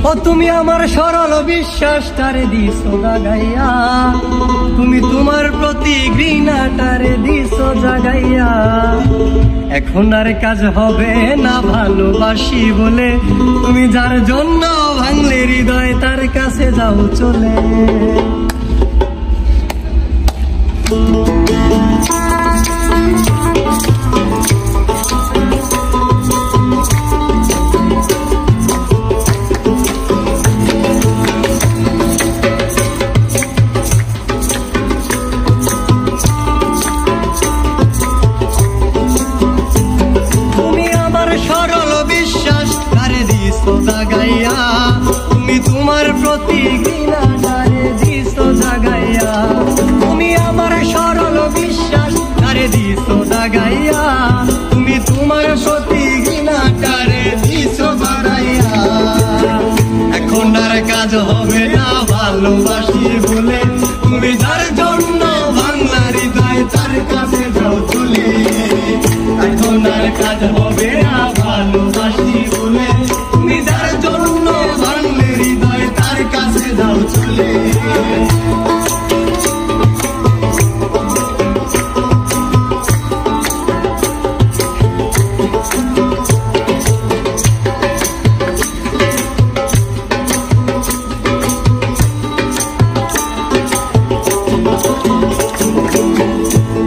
ও তুমি আমার সরল বিশ্বাসটারে দিছো দাগাইয়া, তুমি তোমার প্রতি ঘৃণাটারে দিছো জাগাইয়া। এখন আর কাজ হবে না ভালোবাসি বলে, তুমি যার জন্য ভাঙলে হৃদয় তার কাছে যাও চলে। জাগাইয়া তুমি তোমার প্রতি ঘৃণাটারে দিছো জাগাইয়া, তুমি আমার সরল বিশ্বাস তারে দিছো জাগাইয়া, তুমি তোমার প্রতি ঘৃণাটারে দিছো জাগাইয়া। এখন আর কাজ হবে না ভালোবাসি বলে, তুমি যার জন্য ভাঙলা হৃদয় তার কাছে যাও চলে। এখন আর কাজ হবে না ভালোবাসি বলে, তুমি যার জন্য ভাঙলে হৃদয় তার কাছে যাও চলে।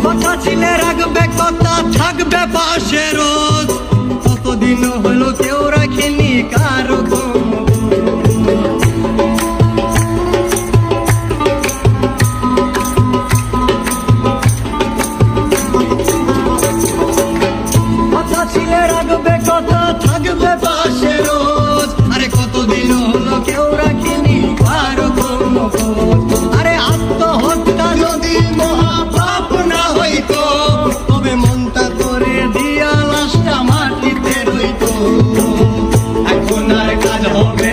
কথা ছিলে রাখবে, কথা থাকবে পাশে রোজ, কতদিন হলো কেউ রাখেনি কারো কথা ছিলে রাখবে, কথা থাকবে পাশে রোজ, আরে কতদিন হলো কেউ রাখেনি কারো খোঁজ। আরে আত্মহত্যা যদি মহাপাপ না হইতো, তবে মনটা করে দিয়া লাশটা মাটিতে রইতো। এখন আর কাজ হবে